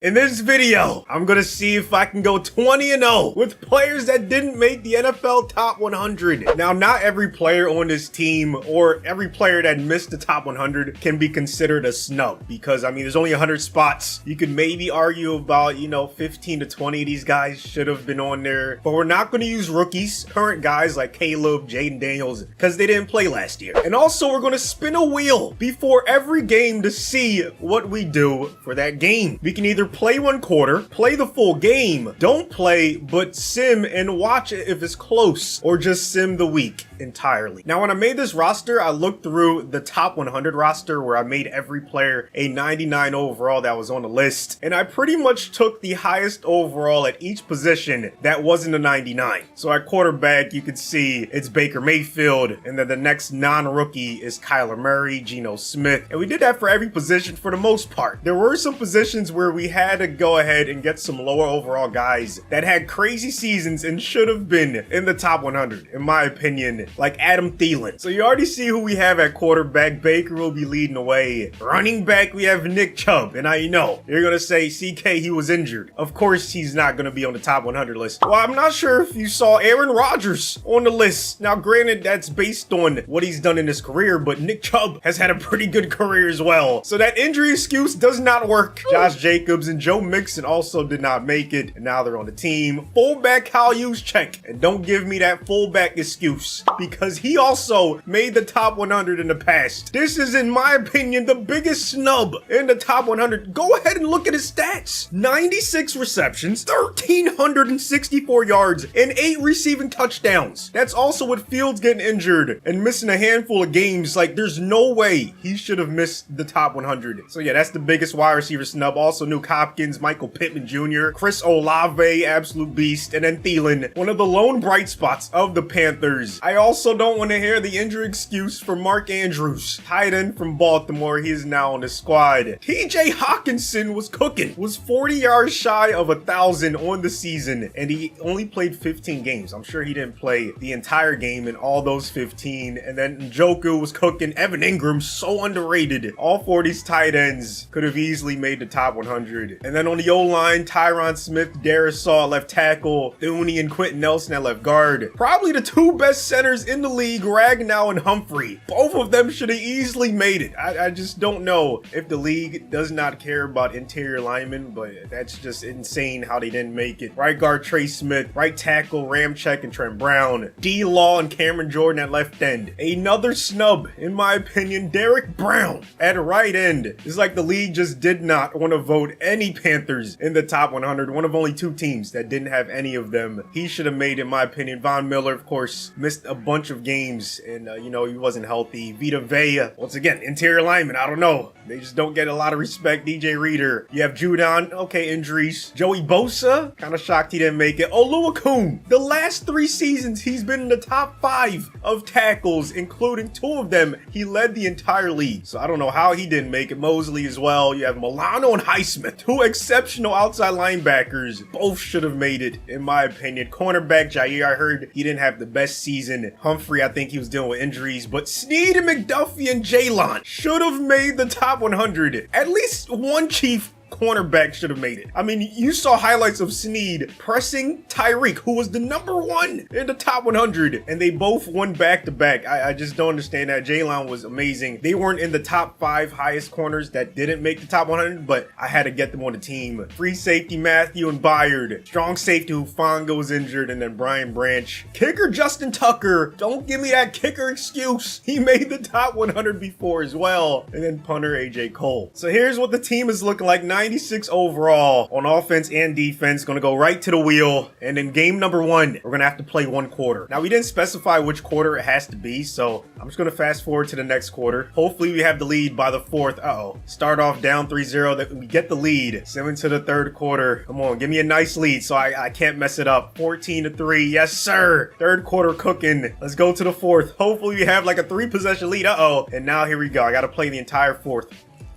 In this video, I'm gonna see if I can go 20-0 with players that didn't make the NFL top 100. Now, not every player on this team or every player that missed the top 100 can be considered a snub because, I mean, there's only 100 spots. You could maybe argue about, 15 to 20 of these guys should have been on there, but we're not gonna use rookies, current guys like Caleb, Jaden Daniels, because they didn't play last year. And also, we're gonna spin a wheel before every game to see what we do for that game. We can either play one quarter, play the full game, don't play, but sim and watch it if it's close, or just sim the week entirely. Now, when I made this roster, I looked through the top 100 roster where I made every player a 99 overall that was on the list, and I pretty much took the highest overall at each position that wasn't a 99. So at quarterback, you can see it's Baker Mayfield, and then the next non-rookie is Kyler Murray, Geno Smith, and we did that for every position for the most part. There were some positions where we had to go ahead and get some lower overall guys that had crazy seasons and should have been in the top 100, in my opinion, like Adam Thielen. So you already see who we have at quarterback. Baker will be leading the way. Running back, we have Nick Chubb, and I know you're gonna say, CK, he was injured. Of course he's not gonna be on the top 100 list. Well, I'm not sure if you saw Aaron Rodgers on the list. Now, granted, that's based on what he's done in his career, but Nick Chubb has had a pretty good career as well. So that injury excuse does not work. Josh Jacobs and Joe Mixon also did not make it, and now they're on the team. Fullback Kyle Juszczyk, and don't give me that fullback excuse, because he also made the top 100 in the past. This is, in my opinion, the biggest snub in the top 100. Go ahead and look at his stats. 96 receptions, 1,364 yards, and 8 receiving touchdowns. That's also with Fields getting injured and missing a handful of games. Like, there's no way he should have missed the top 100. So yeah, that's the biggest wide receiver snub. Also, Nuke Hopkins, Michael Pittman Jr., Chris Olave, absolute beast, and then Thielen, one of the lone bright spots of the Panthers. I also don't want to hear the injury excuse for Mark Andrews, tight end from Baltimore. He is now on the squad. TJ Hawkinson was cooking, was 40 yards shy of 1,000 on the season, and he only played 15 games. I'm sure he didn't play the entire game in all those 15. And then Njoku was cooking. Evan Ingram, so underrated. All 4 of these tight ends could have easily made the top 100. And then on the O-line, Tyron Smith, Darisaw at left tackle, Thuney and Quentin Nelson at left guard. Probably the 2 best centers in the league, Ragnow and Humphrey. Both of them should have easily made it. I just don't know if the league does not care about interior linemen, but that's just insane how they didn't make it. Right guard, Trey Smith. Right tackle, Ramczyk and Trent Brown. D-Law and Cameron Jordan at left end. Another snub, in my opinion, Derek Brown at right end. It's like the league just did not want to vote any Panthers in the top 100. One of only 2 teams that didn't have any of them. He should have made, in my opinion. Von Miller, of course, missed a bunch of games and, he wasn't healthy. Vita Vea, once again, interior lineman, I don't know. They just don't get a lot of respect. DJ Reader. You have Judon, okay, injuries. Joey Bosa, kind of shocked he didn't make it. Oluokun, the last 3 seasons, he's been in the top 5 of tackles, including 2 of them. He led the entire league, so I don't know how he didn't make it. Mosley as well. You have Milano and Highsmith, 2 exceptional outside linebackers. Both should have made it, in my opinion. Cornerback Jair, I heard he didn't have the best season. Humphrey, I think he was dealing with injuries, but Snead and McDuffie and Jaylon should have made the top 100. At least one Chief cornerback should have made it. I mean, you saw highlights of Snead pressing Tyreek, who was the #1 in the top 100, and they both won back-to-back. I just don't understand that. Jaylon was amazing. They weren't in the top 5 highest corners that didn't make the top 100, but I had to get them on the team. Free safety, Matthew and Byard. Strong safety, Hufanga was injured, and then Brian Branch. Kicker, Justin Tucker. Don't give me that kicker excuse. He made the top 100 before as well. And then punter, AJ Cole. So here's what the team is looking like. 96 overall on offense and defense. Gonna go right to the wheel. And in game number 1, we're gonna have to play 1 quarter. Now, we didn't specify which quarter it has to be, so I'm just gonna fast forward to the next quarter. Hopefully we have the lead by the 4th. Start off down 3-0, that we get the lead. Sim into the 3rd quarter. Come on, give me a nice lead so I can't mess it up. 14-3, yes sir. 3rd quarter cooking. Let's go to the 4th. Hopefully we have like a 3-possession lead. And now here we go. I gotta play the entire 4th.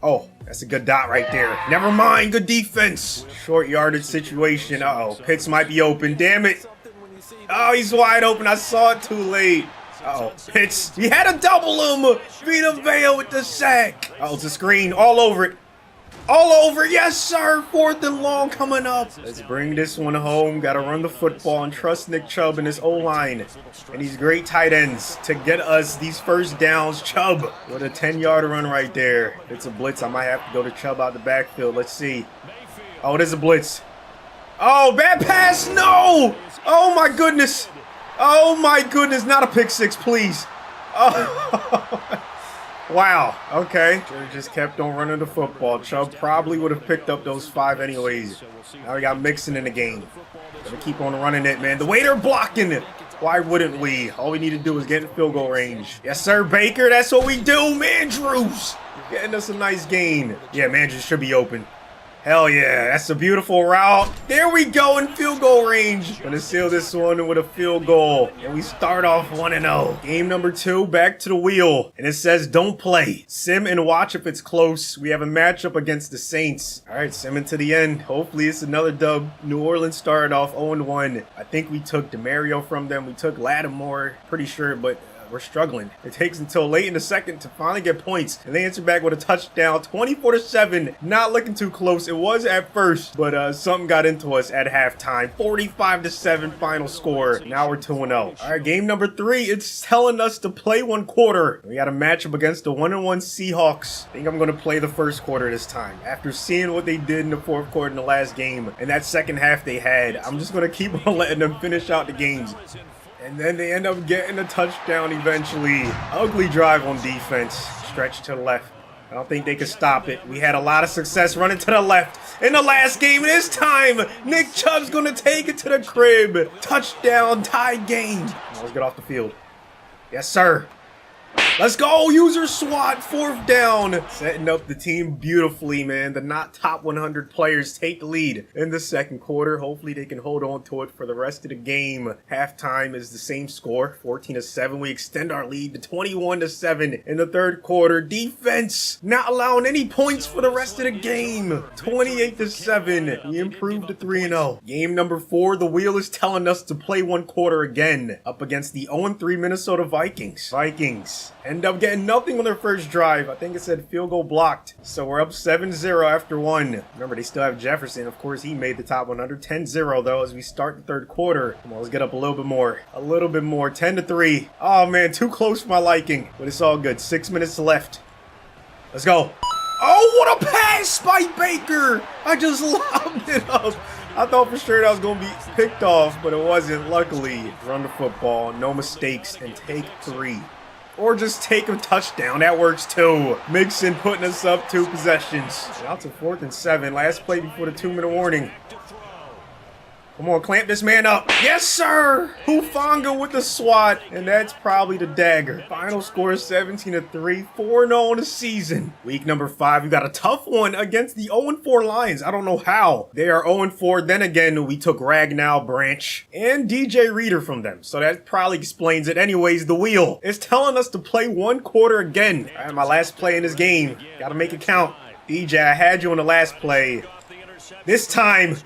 Oh, that's a good dot right there. Never mind, good defense. Short yardage situation. Pitts might be open. Damn it. Oh, he's wide open. I saw it too late. Pitts. He had to double him. Vita Vea with the sack. It's a screen all over it. All over. Yes, sir. 4th and long coming up. Let's bring this one home. Got to run the football and trust Nick Chubb and his O-line and these great tight ends to get us these first downs. Chubb with a 10-yard run right there. It's a blitz. I might have to go to Chubb out the backfield. Let's see. Oh, it is a blitz. Oh, bad pass. No. Oh, my goodness. Oh, my goodness. Not a pick six, please. Oh. Wow, okay. Should've just kept on running the football. Chubb probably would have picked up those 5 anyways. Now we got Mixon in the game. Gotta keep on running it, man. The way they're blocking it. Why wouldn't we? All we need to do is get in field goal range. Yes, sir, Baker. That's what we do. Mandrews getting us a nice gain. Yeah, Mandrews should be open. Hell yeah, that's a beautiful route. There we go in field goal range. Gonna seal this one with a field goal. And we start off 1-0. Game number 2, back to the wheel. And it says don't play. Sim and watch if it's close. We have a matchup against the Saints. All right, simming to the end. Hopefully it's another dub. New Orleans started off 0-1. I think we took DeMario from them. We took Lattimore, pretty sure, but we're struggling. It takes until late in the second to finally get points, and they answer back with a touchdown, 24-7. Not looking too close. It was at first, but something got into us at halftime. 45-7 final score. Now we're 2-0. All right, game number 3. It's telling us to play 1 quarter. We got a matchup against the 1-1 Seahawks. I think I'm going to play the first quarter this time. After seeing what they did in the 4th quarter in the last game, and that second half they had, I'm just going to keep on letting them finish out the games. And then they end up getting a touchdown eventually. Ugly drive on defense. Stretch to the left. I don't think they could stop it. We had a lot of success running to the left in the last game. This time, Nick Chubb's going to take it to the crib. Touchdown, tie game. Let's get off the field. Yes, sir. Let's go, user SWAT, 4th down. Setting up the team beautifully, man. The not top 100 players take the lead in the 2nd quarter. Hopefully they can hold on to it for the rest of the game. Halftime is the same score, 14-7. We extend our lead to 21-7 in the 3rd quarter. Defense not allowing any points for the rest of the game. 28-7. We improved to 3-0. Game number 4, the wheel is telling us to play 1 quarter again up against the 0-3 Minnesota Vikings. End up getting nothing on their first drive. I think it said field goal blocked. So we're up 7-0 after 1. Remember, they still have Jefferson. Of course, he made the top 100. 10-0, though, as we start the 3rd quarter. Come on, let's get up a little bit more. 10-3. Oh, man, too close for my liking. But it's all good. 6 minutes left. Let's go. Oh, what a pass by Baker. I just lobbed it up. I thought for sure that was going to be picked off, but it wasn't. Luckily, run the football, no mistakes, and take 3. Or just take a touchdown. That works too. Mixon putting us up 2 possessions. Out to 4th and 7. Last play before the 2-minute warning. Come on, clamp this man up. Yes, sir. Hufanga with the SWAT. And that's probably the dagger. Final score is 17-3. 4-0 on the season. Week number 5. We got a tough one against the 0-4 Lions. I don't know how. They are 0-4. Then again, we took Ragnow, Branch, and DJ Reader from them. So that probably explains it. Anyways, the wheel is telling us to play 1 quarter again. All right, my last play in this game. Got to make it count. DJ, I had you on the last play. This time,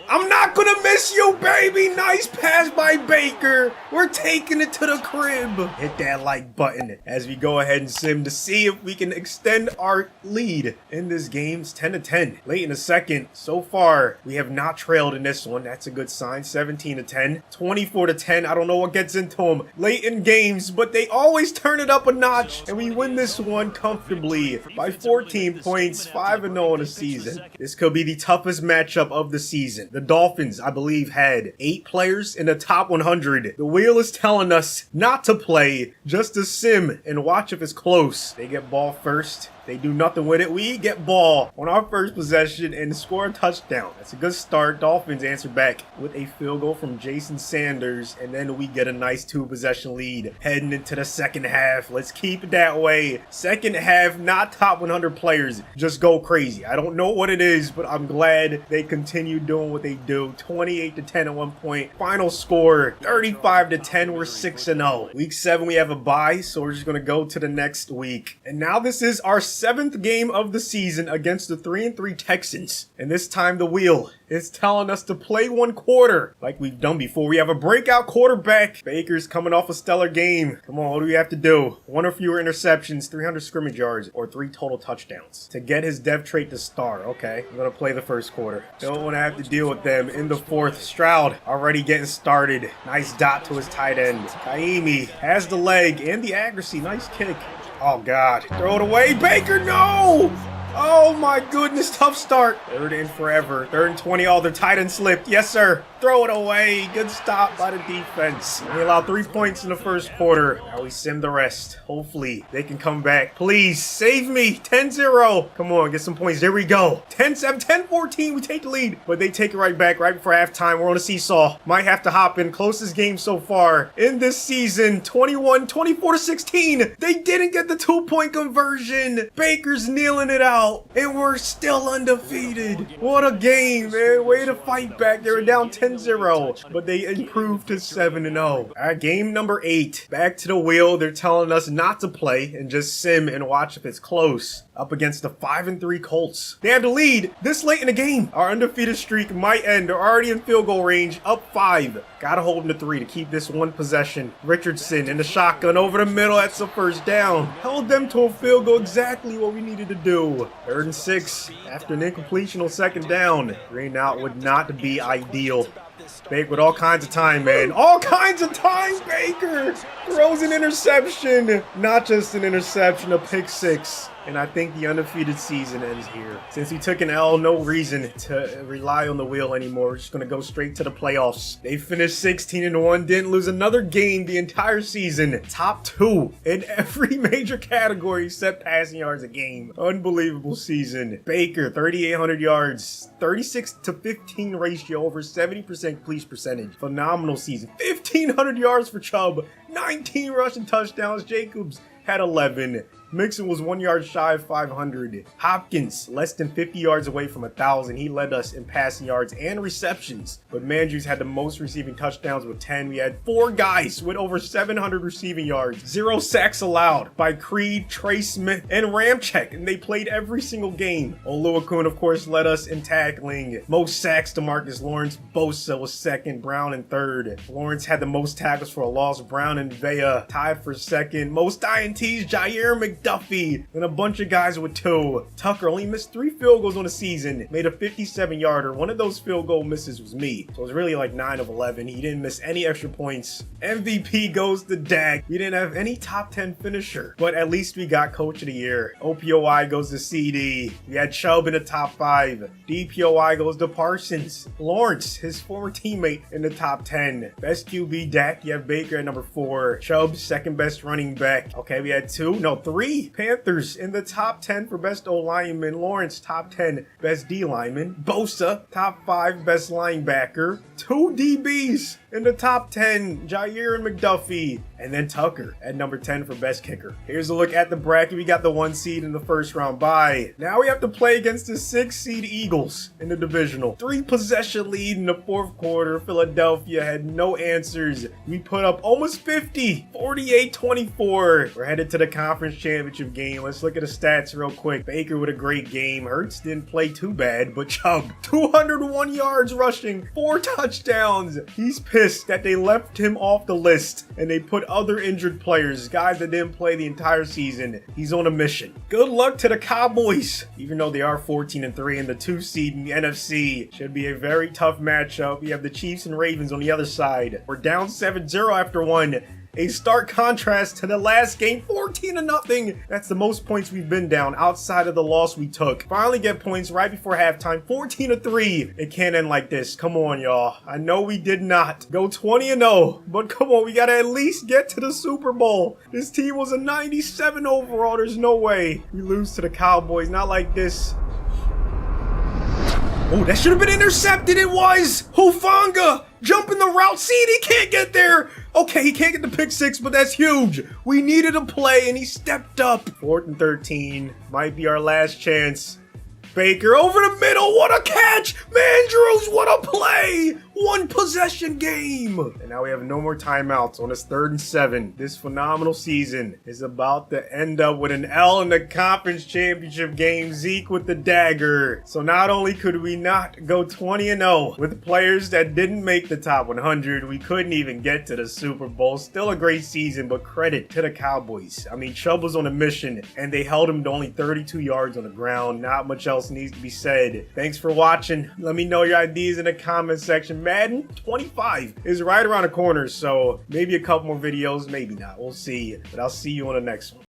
I'm not gonna miss you, baby. Nice pass by Baker. We're taking it to the crib. Hit that like button as we go ahead and sim to see if we can extend our lead in this game. It's 10-10. Late in the second. So far, we have not trailed in this one. That's a good sign. 17-10. 24-10. I don't know what gets into them late in games, but they always turn it up a notch, and we win this one comfortably by 14 points. 5-0 in the season. This could be the toughest matchup of the season. The Dolphins, I believe, had 8 players in the top 100. The wheel is telling us not to play, just to sim and watch if it's close. They get ball first. They do nothing with it. We get ball on our first possession and score a touchdown. That's a good start. Dolphins answer back with a field goal from Jason Sanders, and then we get a nice 2-possession lead heading into the second half. Let's keep it that way. Second half, not top 100 players. Just go crazy. I don't know what it is, but I'm glad they continue doing what they do. 28-10 at one point. Final score, 35-10. We're 6-0. Week 7, we have a bye, so we're just going to go to the next week. And now this is our 7th game of the season against the 3-3 Texans. And this time the wheel is telling us to play 1 quarter like we've done before. We have a breakout quarterback. Baker's coming off a stellar game. Come on, what do we have to do? 1 or fewer interceptions, 300 scrimmage yards, or 3 total touchdowns to get his dev trait to star. Okay, I'm gonna play the first quarter. Don't want to have to deal with them in the 4th. Stroud already getting started. Nice dot to his tight end. Kaimi has the leg and the accuracy. Nice kick. Oh, God. Throw it away. Baker, no! Oh, my goodness. Tough start. 3rd and forever. 3rd and 20. Oh, their tight end slipped. Yes, sir. Throw it away. Good stop by the defense. We allowed 3 points in the first quarter. Now we sim the rest. Hopefully, they can come back. Please, save me. 10-0. Come on, get some points. There we go. 10-7, 10-14. We take the lead. But they take it right back right before halftime. We're on a seesaw. Might have to hop in. Closest game so far in this season. 24-16. They didn't get the 2-point conversion. Baker's kneeling it out. And we're still undefeated. What a game, man. Way to fight back. They were down 10-0, but they improved to 7-0. All right, game number 8. Back to the wheel. They're telling us not to play and just sim and watch if it's close. Up against the 5-3 Colts. They have the lead this late in the game. Our undefeated streak might end. They're already in field goal range, up 5. Gotta hold them to 3 to keep this 1 possession. Richardson in the shotgun over the middle. That's the first down. Held them to a field goal, exactly what we needed to do. 3rd and 6 after an incompletion on 2nd down. 3 and out would not be ideal. Baker with all kinds of time, man. All kinds of time, Baker! Throws an interception. Not just an interception, a pick 6. And I think the undefeated season ends here. Since we took an L, no reason to rely on the wheel anymore. We're just going to go straight to the playoffs. They finished 16-1, didn't lose another game the entire season. Top 2 in every major category except passing yards a game. Unbelievable season. Baker, 3,800 yards, 36-15 ratio, over 70% completion percentage. Phenomenal season. 1,500 yards for Chubb, 19 rushing touchdowns. Jacobs had 11. Mixon was 1 yard shy of 500. Hopkins, less than 50 yards away from 1,000. He led us in passing yards and receptions. But Mandrews had the most receiving touchdowns with 10. We had 4 guys with over 700 receiving yards. 0 sacks allowed by Creed, Trey Smith, and Ramczyk. And they played every single game. Oluokun, of course, led us in tackling. Most sacks to Marcus Lawrence. Bosa was 2nd. Brown in 3rd. Lawrence had the most tackles for a loss. Brown and Vea tied for 2nd. Most INTs, Jair McDuffie, and a bunch of guys with 2. Tucker only missed 3 field goals on the season, made a 57-yarder. One of those field goal misses was me, so it was really like 9 of 11. He didn't miss any extra points. MVP goes to Dak. We didn't have any top 10 finisher, but at least we got Coach of the Year. OPOI goes to CD. We had Chubb in the top 5. DPOI goes to Parsons. Lawrence, his former teammate, in the top 10. Best QB, Dak. You have Baker at number 4. Chubb, 2nd best running back. Okay, we had 3 Panthers in the top 10 for best O lineman. Lawrence, top 10 best D lineman. Bosa, top 5 best linebacker. 2 DBs in the top 10, Jair and McDuffie. And then Tucker at number 10 for best kicker. Here's a look at the bracket. We got the 1 seed in the first round bye. Now we have to play against the 6 seed Eagles in the divisional. 3 possession lead in the 4th quarter. Philadelphia had no answers. We put up almost 50, 48-24. We're headed to the conference championship game. Let's look at the stats real quick. Baker with a great game. Hurts didn't play too bad, but Chubb, 201 yards rushing, 4 touchdowns. He's pissed that they left him off the list and they put other injured players, guys that didn't play the entire season. He's on a mission. Good luck to the Cowboys. Even though they are 14-3 and the 2 seed in the NFC, should be a very tough matchup. We have the Chiefs and Ravens on the other side. We're down 7-0 after 1. A stark contrast to the last game, 14-0. That's the most points we've been down outside of the loss we took. Finally get points right before halftime, 14-3. It can't end like this. Come on, y'all. I know we did not go 20-0, but come on, we gotta at least get to the Super Bowl. This team was a 97 overall. There's no way we lose to the Cowboys. Not like this. Oh, that should have been intercepted. It was. Hufanga jumping the route. CD can't get there. Okay, he can't get the pick 6, but that's huge. We needed a play, and he stepped up. 4th and 13. Might be our last chance. Baker over the middle. What a catch. Mandrews, what a play. one possession game. And now we have no more timeouts on this 3rd and 7. This phenomenal season is about to end up with an L in the conference championship game. Zeke with the dagger. So not only could we not go 20-0 with players that didn't make the top 100, we couldn't even get to the Super Bowl. Still a great season, but credit to the Cowboys. I mean, Chubb was on a mission and they held him to only 32 yards on the ground. Not much else needs to be said. Thanks for watching. Let me know your ideas in the comment section. Madden 25 is right around the corner, so maybe a couple more videos, maybe not. We'll see. But I'll see you on the next one.